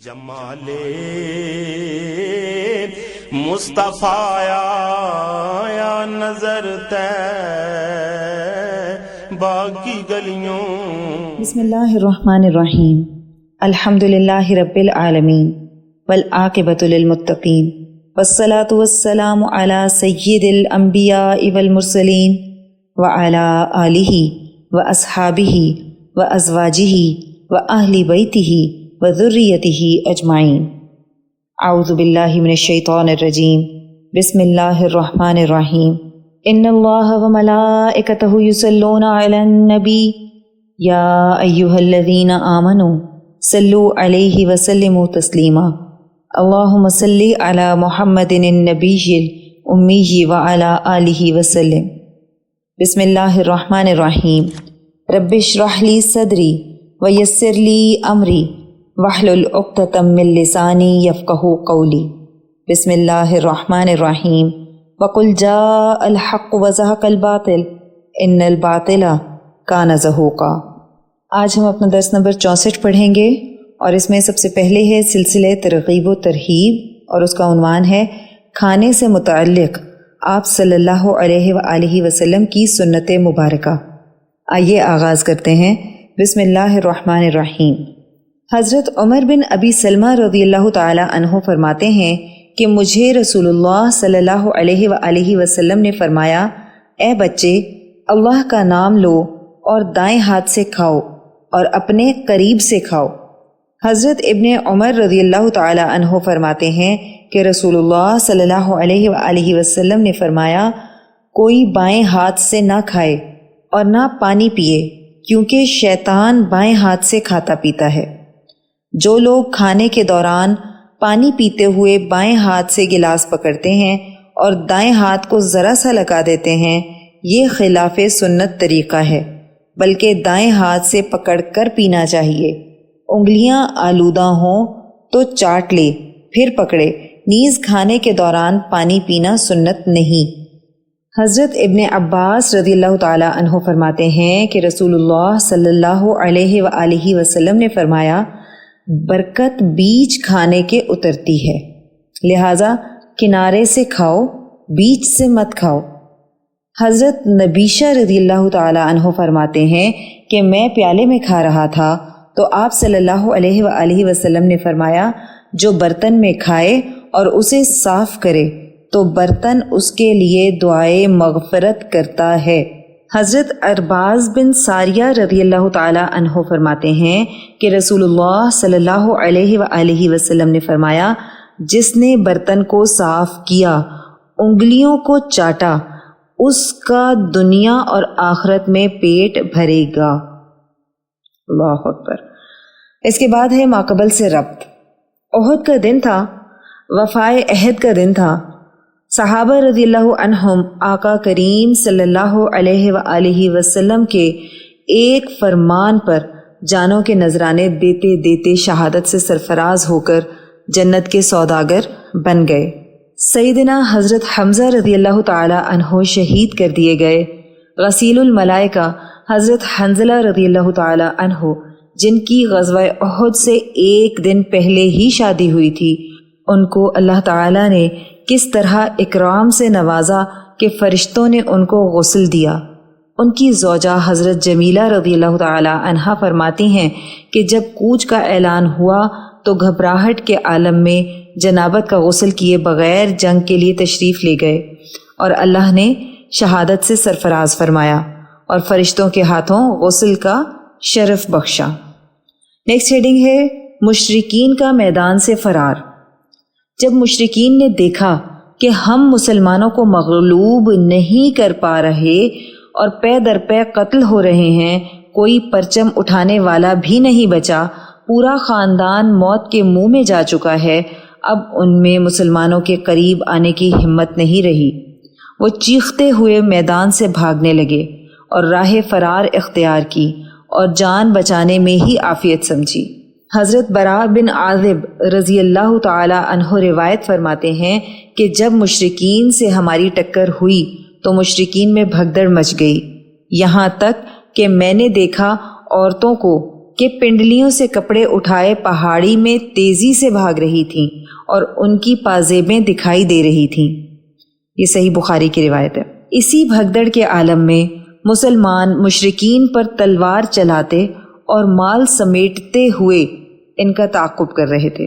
جمال مصطفیٰ یا نظر باقی گلیوں. بسم اللہ الرحمن الرحیم. الحمدللہ رب العالمین والعاقبۃ للمتقین والصلاة والسلام علی سید الانبیاء والمرسلین وعلی آلہ واصحابہ وازواجہ واہل بیتہ وذریتہ اجمعین. اعوذ باللہ من الشیطان الرجیم. بسم اللہ الرحمن الرحیم. ان اللہ وملائکتہ یصلون علی النبی یا ایہا الذین آمنوا صلوا علیہ وسلموا تسلیما. اللہم صلی علی محمد النبی الامی وعلی آلہ وسلم. بسم اللہ الرحمن الرحیم. رب اشرح لی صدری ویسر لی امری واحلل عقدۃ من لسانی یفقہوا قولی. بسم اللہ الرحمن الرحیم. وقل جاء الحق وزہق الباطل ان الباطل کان زہوقا. آج ہم اپنا درس نمبر 64 پڑھیں گے، اور اس میں سب سے پہلے ہے سلسلہ ترغیب و ترہیب، اور اس کا عنوان ہے کھانے سے متعلق آپ صلی اللہ علیہ وآلہ وسلم کی سنت مبارکہ. آئیے آغاز کرتے ہیں. بسم اللہ الرحمن الرحیم. حضرت عمر بن ابی سلمہ رضی اللہ تعالی عنہ فرماتے ہیں کہ مجھے رسول اللہ صلی اللہ علیہ وآلہ وسلم نے فرمایا، اے بچے، اللہ کا نام لو اور دائیں ہاتھ سے کھاؤ اور اپنے قریب سے کھاؤ. حضرت ابن عمر رضی اللہ تعالی عنہ فرماتے ہیں کہ رسول اللہ صلی اللہ علیہ وآلہ وسلم نے فرمایا، کوئی بائیں ہاتھ سے نہ کھائے اور نہ پانی پیے، کیونکہ شیطان بائیں ہاتھ سے کھاتا پیتا ہے. جو لوگ کھانے کے دوران پانی پیتے ہوئے بائیں ہاتھ سے گلاس پکڑتے ہیں اور دائیں ہاتھ کو ذرا سا لگا دیتے ہیں، یہ خلاف سنت طریقہ ہے، بلکہ دائیں ہاتھ سے پکڑ کر پینا چاہیے. انگلیاں آلودہ ہوں تو چاٹ لے پھر پکڑے، نیز کھانے کے دوران پانی پینا سنت نہیں. حضرت ابن عباس رضی اللہ تعالی عنہ فرماتے ہیں کہ رسول اللہ صلی اللہ علیہ وآلہ وسلم نے فرمایا، برکت بیچ کھانے کے اترتی ہے، لہٰذا کنارے سے کھاؤ، بیچ سے مت کھاؤ. حضرت نبیشہ رضی اللہ تعالی عنہ فرماتے ہیں کہ میں پیالے میں کھا رہا تھا تو آپ صلی اللہ علیہ وآلہ وسلم نے فرمایا، جو برتن میں کھائے اور اسے صاف کرے تو برتن اس کے لیے دعائے مغفرت کرتا ہے. حضرت ارباز بن ساریہ رضی اللہ تعالی عنہ فرماتے ہیں کہ رسول اللہ صلی اللہ علیہ وآلہ وسلم نے فرمایا، جس نے برتن کو صاف کیا، انگلیوں کو چاٹا، اس کا دنیا اور آخرت میں پیٹ بھرے گا. اللہ اکبر. اس کے بعد ہے ماقبل سے ربط. احد کا دن تھا، وفائے عہد کا دن تھا. صحابہ رضی اللہ عنہم آقا کریم صلی اللہ علیہ وآلہ وسلم کے ایک فرمان پر جانوں کے نذرانے دیتے دیتے شہادت سے سرفراز ہو کر جنت کے سوداگر بن گئے. سیدنا حضرت حمزہ رضی اللہ تعالی عنہ شہید کر دیے گئے. غسیل الملائکہ حضرت حنظلہ رضی اللہ تعالی عنہ، جن کی غزوہ احد سے ایک دن پہلے ہی شادی ہوئی تھی، ان کو اللہ تعالی نے کس طرح اکرام سے نوازا کہ فرشتوں نے ان کو غسل دیا. ان کی زوجہ حضرت جمیلہ رضی اللہ تعالی عنہا فرماتی ہیں کہ جب کوچ کا اعلان ہوا تو گھبراہٹ کے عالم میں جنابت کا غسل کیے بغیر جنگ کے لیے تشریف لے گئے، اور اللہ نے شہادت سے سرفراز فرمایا اور فرشتوں کے ہاتھوں غسل کا شرف بخشا. نیکسٹ ہیڈنگ ہے مشرکین کا میدان سے فرار. جب مشرکین نے دیکھا کہ ہم مسلمانوں کو مغلوب نہیں کر پا رہے اور پے در پے قتل ہو رہے ہیں، کوئی پرچم اٹھانے والا بھی نہیں بچا، پورا خاندان موت کے منہ میں جا چکا ہے، اب ان میں مسلمانوں کے قریب آنے کی ہمت نہیں رہی. وہ چیختے ہوئے میدان سے بھاگنے لگے اور راہ فرار اختیار کی اور جان بچانے میں ہی عافیت سمجھی. حضرت براء بن عازب رضی اللہ تعالی عنہ روایت فرماتے ہیں کہ جب مشرکین سے ہماری ٹکر ہوئی تو مشرکین میں بھگدڑ مچ گئی، یہاں تک کہ میں نے دیکھا عورتوں کو کہ پنڈلیوں سے کپڑے اٹھائے پہاڑی میں تیزی سے بھاگ رہی تھیں اور ان کی پازیبیں دکھائی دے رہی تھیں۔ یہ صحیح بخاری کی روایت ہے۔ اسی بھگدڑ کے عالم میں مسلمان مشرکین پر تلوار چلاتے اور مال سمیٹتے ہوئے ان کا تعاقب کر رہے تھے۔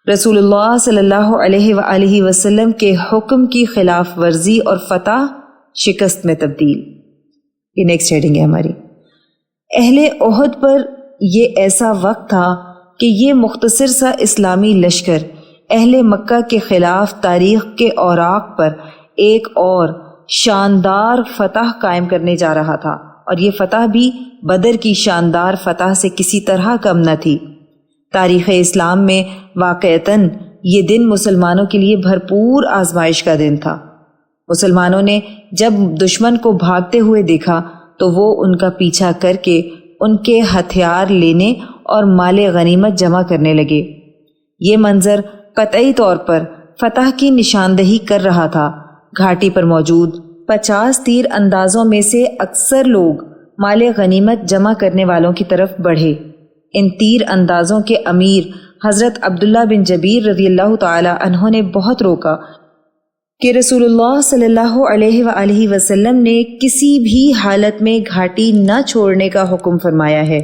رسول اللہ صلی اللہ علیہ وآلہ وسلم کے حکم کی خلاف ورزی اور فتح شکست میں تبدیل۔ یہ نیکسٹ ہیڈنگ ہے ہماری۔ اہل احد پر یہ ایسا وقت تھا کہ یہ مختصر سا اسلامی لشکر اہل مکہ کے خلاف تاریخ کے اوراق پر ایک اور شاندار فتح قائم کرنے جا رہا تھا، اور یہ فتح بھی بدر کی شاندار فتح سے کسی طرح کم نہ تھی۔ تاریخ اسلام میں واقعتاً یہ دن مسلمانوں کے لیے بھرپور آزمائش کا دن تھا۔ مسلمانوں نے جب دشمن کو بھاگتے ہوئے دیکھا تو وہ ان کا پیچھا کر کے ان کے ہتھیار لینے اور مال غنیمت جمع کرنے لگے۔ یہ منظر قطعی طور پر فتح کی نشاندہی کر رہا تھا۔ گھاٹی پر موجود 50 تیر اندازوں میں سے اکثر لوگ مال غنیمت جمع کرنے والوں کی طرف بڑھے۔ ان تیر اندازوں کے امیر حضرت عبداللہ بن جبیر رضی اللہ تعالی عنہ نے بہت روکا کہ رسول اللہ صلی اللہ علیہ وآلہ وسلم نے کسی بھی حالت میں گھاٹی نہ چھوڑنے کا حکم فرمایا ہے،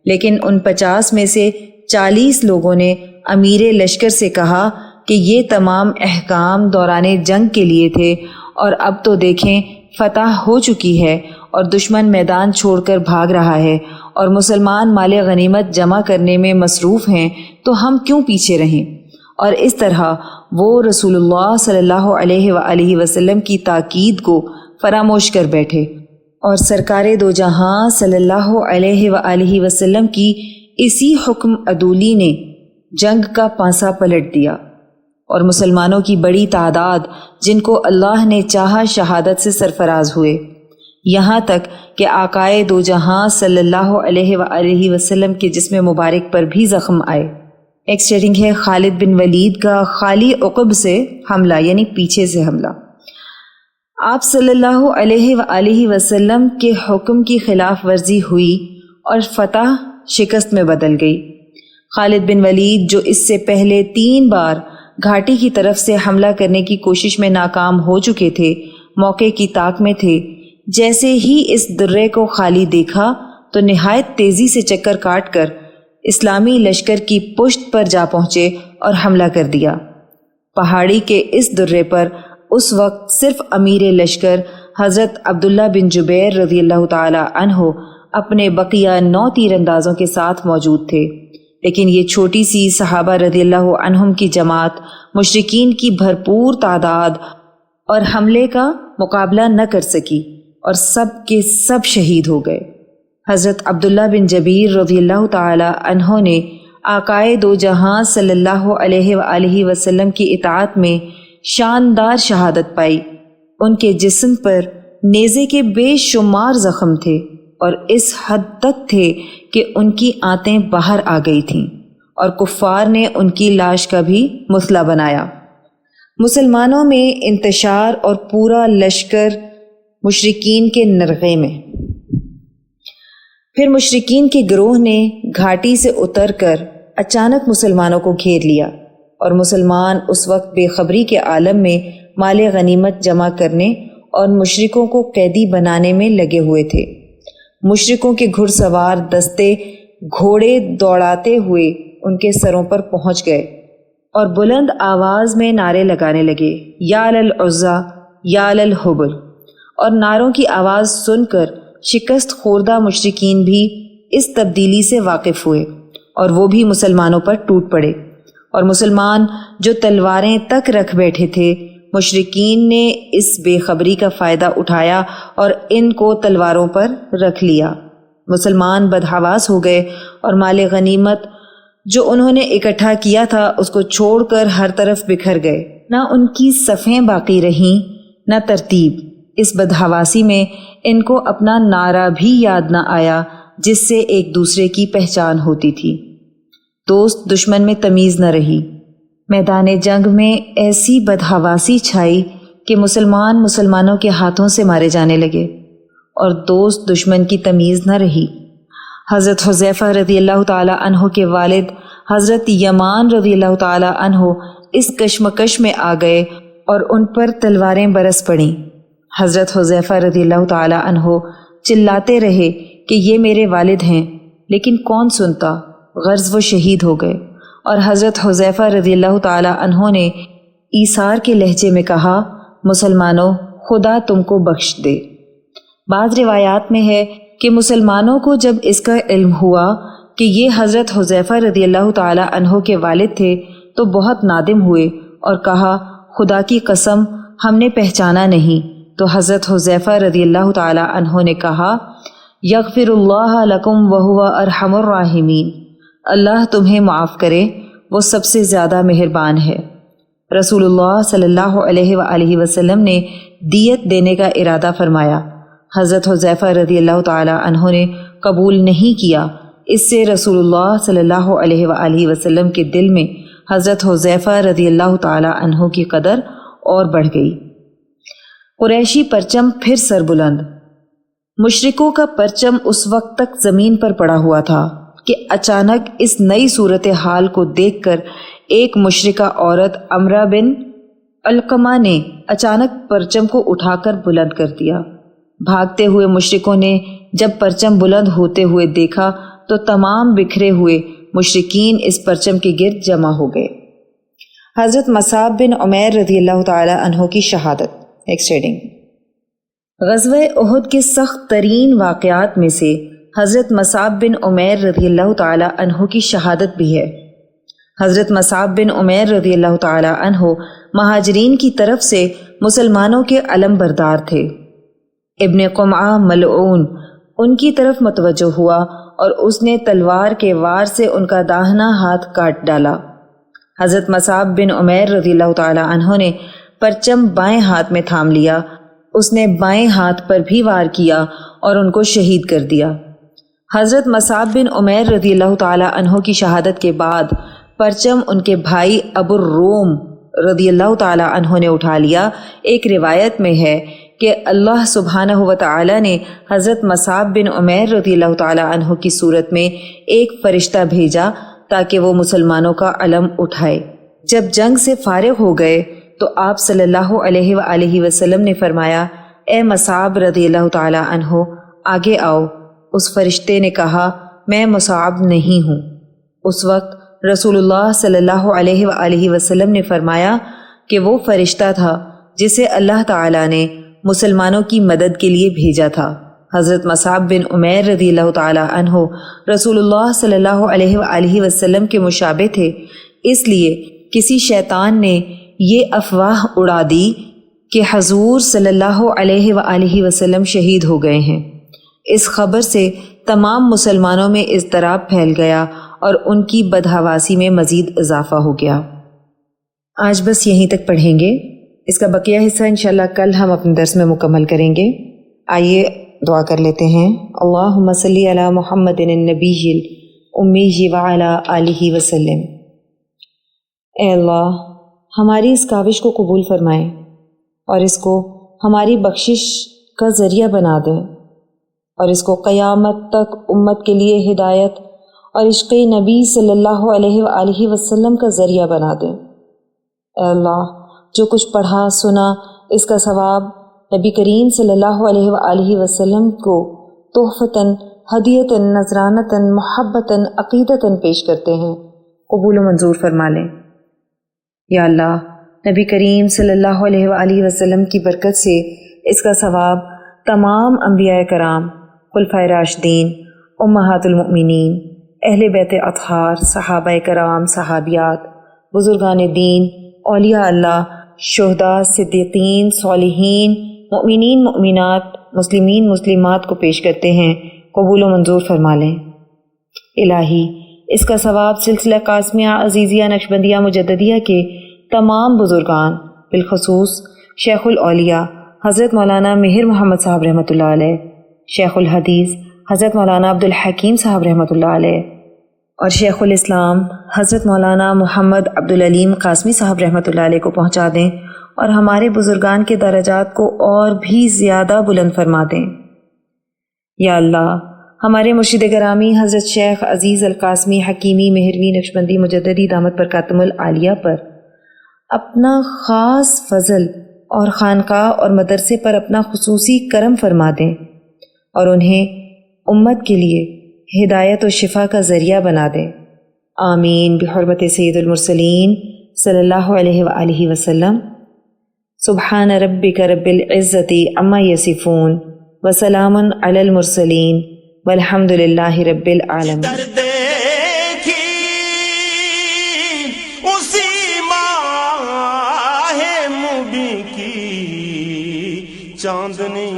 لیکن ان 50 میں سے 40 لوگوں نے امیر لشکر سے کہا کہ یہ تمام احکام دوران جنگ کے لیے تھے، اور اب تو دیکھیں فتح ہو چکی ہے اور دشمن میدان چھوڑ کر بھاگ رہا ہے اور مسلمان مال غنیمت جمع کرنے میں مصروف ہیں، تو ہم کیوں پیچھے رہیں؟ اور اس طرح وہ رسول اللہ صلی اللہ علیہ وآلہ وسلم کی تاکید کو فراموش کر بیٹھے، اور سرکار دو جہاں صلی اللہ علیہ وآلہ وسلم کی اسی حکم عدولی نے جنگ کا پانسا پلٹ دیا، اور مسلمانوں کی بڑی تعداد جن کو اللہ نے چاہا شہادت سے سرفراز ہوئے، یہاں تک کہ آقائے دو جہاں صلی اللہ علیہ وآلہ وسلم کے جسم مبارک پر بھی زخم آئے۔ ایک سٹیٹنگ ہے خالد بن ولید کا خالی عقب سے حملہ، یعنی پیچھے سے حملہ۔ آپ صلی اللہ علیہ وآلہ وسلم کے حکم کی خلاف ورزی ہوئی اور فتح شکست میں بدل گئی۔ خالد بن ولید جو اس سے پہلے 3 بار گھاٹی کی طرف سے حملہ کرنے کی کوشش میں ناکام ہو چکے تھے، موقع کی طاق میں تھے۔ جیسے ہی اس درے کو خالی دیکھا تو نہایت تیزی سے چکر کاٹ کر اسلامی لشکر کی پشت پر جا پہنچے اور حملہ کر دیا۔ پہاڑی کے اس درے پر اس وقت صرف امیر لشکر حضرت عبداللہ بن جبیر رضی اللہ تعالی عنہ اپنے بقیہ 9 تیر اندازوں کے ساتھ موجود تھے، لیکن یہ چھوٹی سی صحابہ رضی اللہ عنہم کی جماعت مشرکین کی بھرپور تعداد اور حملے کا مقابلہ نہ کر سکی اور سب کے سب شہید ہو گئے۔ حضرت عبداللہ بن جبیر رضی اللہ تعالی عنہ نے آقائے دو جہاں صلی اللہ علیہ وآلہ وسلم کی اطاعت میں شاندار شہادت پائی۔ ان کے جسم پر نیزے کے بے شمار زخم تھے اور اس حد تک تھے کہ ان کی آنتیں باہر آ گئی تھیں، اور کفار نے ان کی لاش کا بھی مثلا بنایا۔ مسلمانوں میں انتشار اور پورا لشکر مشرکین کے نرغے میں۔ پھر مشرکین کے گروہ نے گھاٹی سے اتر کر اچانک مسلمانوں کو گھیر لیا، اور مسلمان اس وقت بے خبری کے عالم میں مال غنیمت جمع کرنے اور مشرکوں کو قیدی بنانے میں لگے ہوئے تھے۔ مشرکوں کے گھڑ سوار دستے گھوڑے دوڑاتے ہوئے ان کے سروں پر پہنچ گئے اور بلند آواز میں نعرے لگانے لگے، یا للعزیٰ یا للہبل، اور نعروں کی آواز سن کر شکست خوردہ مشرکین بھی اس تبدیلی سے واقف ہوئے، اور وہ بھی مسلمانوں پر ٹوٹ پڑے، اور مسلمان جو تلواریں تک رکھ بیٹھے تھے، مشرکین نے اس بے خبری کا فائدہ اٹھایا اور ان کو تلواروں پر رکھ لیا۔ مسلمان بدحواس ہو گئے اور مال غنیمت جو انہوں نے اکٹھا کیا تھا اس کو چھوڑ کر ہر طرف بکھر گئے، نہ ان کی صفیں باقی رہیں نہ ترتیب۔ اس بدحواسی میں ان کو اپنا نعرہ بھی یاد نہ آیا جس سے ایک دوسرے کی پہچان ہوتی تھی۔ دوست دشمن میں تمیز نہ رہی۔ میدان جنگ میں ایسی بدحواسی چھائی کہ مسلمان مسلمانوں کے ہاتھوں سے مارے جانے لگے، اور دوست دشمن کی تمیز نہ رہی۔ حضرت حذیفہ رضی اللہ تعالی عنہ کے والد حضرت یمان رضی اللہ تعالی عنہ اس کشمکش میں آ گئے اور ان پر تلواریں برس پڑیں۔ حضرت حذیفہ رضی اللہ تعالی عنہ چلاتے رہے کہ یہ میرے والد ہیں، لیکن کون سنتا، غرض وہ شہید ہو گئے۔ اور حضرت حذیفہ رضی اللہ تعالی عنہ نے ایثار کے لہجے میں کہا، مسلمانوں، خدا تم کو بخش دے۔ بعض روایات میں ہے کہ مسلمانوں کو جب اس کا علم ہوا کہ یہ حضرت حذیفہ رضی اللہ تعالی عنہ کے والد تھے تو بہت نادم ہوئے اور کہا، خدا کی قسم ہم نے پہچانا نہیں۔ تو حضرت حذیفہ رضی اللہ تعالی عنہ نے کہا، یغفر اللہ لکم وہو ارحم الراحمین، اللہ تمہیں معاف کرے، وہ سب سے زیادہ مہربان ہے۔ رسول اللہ صلی اللہ علیہ وآلہ وسلم نے دیت دینے کا ارادہ فرمایا۔ حضرت حذیفہ رضی اللہ تعالی عنہ نے قبول نہیں کیا۔ اس سے رسول اللہ صلی اللہ علیہ وآلہ وسلم کے دل میں حضرت حذیفہ رضی اللہ تعالی عنہ کی قدر اور بڑھ گئی۔ قریشی پرچم پھر سر بلند۔ مشرکوں کا پرچم اس وقت تک زمین پر پڑا ہوا تھا کہ اچانک اس نئی صورتحال کو دیکھ کر ایک مشرکہ عورت امرہ بن علقمہ نے اچانک پرچم کو اٹھا کر بلند کر دیا۔ بھاگتے ہوئے مشرکوں نے جب پرچم بلند ہوتے ہوئے دیکھا تو تمام بکھرے ہوئے مشرکین اس پرچم کے گرد جمع ہو گئے۔ حضرت مصعب بن عمیر رضی اللہ تعالی عنہ کی شہادت۔ غزوہ احد کے سخت ترین واقعات میں سے حضرت مصعب بن عمیر رضی اللہ تعالی عنہ کی شہادت بھی ہے۔ حضرت مصعب بن عمیر رضی اللہ تعالی عنہ مہاجرین کی طرف سے مسلمانوں کے علم بردار تھے۔ ابن قمعہ ملعون ان کی طرف متوجہ ہوا اور اس نے تلوار کے وار سے ان کا داہنا ہاتھ کاٹ ڈالا۔ حضرت مصعب بن عمیر رضی اللہ تعالی عنہ نے پرچم بائیں ہاتھ میں تھام لیا، اس نے بائیں ہاتھ پر بھی وار کیا اور ان کو شہید کر دیا۔ حضرت مصعب بن عمیر رضی اللہ تعالی عنہ کی شہادت کے بعد پرچم ان کے بھائی ابو الروم رضی اللہ تعالی عنہ نے اٹھا لیا۔ ایک روایت میں ہے کہ اللہ سبحانہ و تعالی نے حضرت مصعب بن عمیر رضی اللہ تعالی عنہ کی صورت میں ایک فرشتہ بھیجا تاکہ وہ مسلمانوں کا علم اٹھائے۔ جب جنگ سے فارغ ہو گئے تو آپ صلی اللہ علیہ وآلہ وسلم نے فرمایا، اے مصعب رضی اللہ تعالی عنہ آگے آؤ۔ اس فرشتے نے کہا، میں مصعب نہیں ہوں۔ اس وقت رسول اللہ صلی اللہ علیہ وآلہ وسلم نے فرمایا کہ وہ فرشتہ تھا جسے اللہ تعالی نے مسلمانوں کی مدد کے لیے بھیجا تھا۔ حضرت مصعب بن عمیر رضی اللہ تعالی عنہ رسول اللہ صلی اللہ علیہ وآلہ وسلم کے مشابہ تھے، اس لیے کسی شیطان نے یہ افواہ اڑا دی کہ حضور صلی اللہ علیہ وآلہ وسلم شہید ہو گئے ہیں۔ اس خبر سے تمام مسلمانوں میں اضطراب پھیل گیا اور ان کی بدحواسی میں مزید اضافہ ہو گیا۔ آج بس یہیں تک پڑھیں گے، اس کا بقیہ حصہ انشاءاللہ کل ہم اپنے درس میں مکمل کریں گے۔ آئیے دعا کر لیتے ہیں۔ اللہم صلی علی محمد النبی الامی وعلی آلہ وسلم۔ اے اللہ، ہماری اس کاوش کو قبول فرمائیں اور اس کو ہماری بخشش کا ذریعہ بنا دیں، اور اس کو قیامت تک امت کے لیے ہدایت اور عشق نبی صلی اللہ علیہ وآلہ وسلم کا ذریعہ بنا دیں۔ اے اللہ، جو کچھ پڑھا سنا اس کا ثواب نبی کریم صلی اللہ علیہ وآلہ وسلم کو تحفتاً، ہدیتاً، نذرانتاً، محبتاً، عقیدتاً پیش کرتے ہیں، قبول و منظور فرما لیں۔ یا اللہ، نبی کریم صلی اللہ علیہ وآلہ وسلم کی برکت سے اس کا ثواب تمام انبیاء کرام، خلفائے راشدین، امہات المؤمنین، اہل بیت اطہار، صحابہ کرام، صحابیات، بزرگان دین، اولیاء اللہ، شہداء، صدیقین، صالحین، مؤمنین، مؤمنات، مسلمین، مسلمات کو پیش کرتے ہیں، قبول و منظور فرما لیں۔ الہی، اس کا ثواب سلسلہ قاسمیہ، عزیزیہ، نقشبندیہ، مجددیہ کے تمام بزرگان، بالخصوص شیخ الاولیاء حضرت مولانا مہر محمد صاحب رحمۃ اللہ علیہ، شیخ الحدیث حضرت مولانا عبدالحکیم صاحب رحمۃ اللہ علیہ، اور شیخ الاسلام حضرت مولانا محمد عبدالعلیم قاسمی صاحب رحمۃ اللہ علیہ کو پہنچا دیں، اور ہمارے بزرگان کے درجات کو اور بھی زیادہ بلند فرما دیں۔ یا اللہ، ہمارے مرشد گرامی حضرت شیخ عزیز القاسمی حکیمی مہروی نقشبندی مجددی دامت برکاتہم العالیہ پر اپنا خاص فضل اور خانقاہ اور مدرسے پر اپنا خصوصی کرم فرما دیں اور انہیں امت کے لیے ہدایت و شفا کا ذریعہ بنا دیں، آمین بحرمت سید المرسلین صلی اللہ علیہ وآلہ وسلم۔ سبحان ربک رب العزت عما یصفون وسلام علی المرسلین والحمد للہ رب العالمین۔ در دیکھی اسی ماہ مبیں کی چاندنی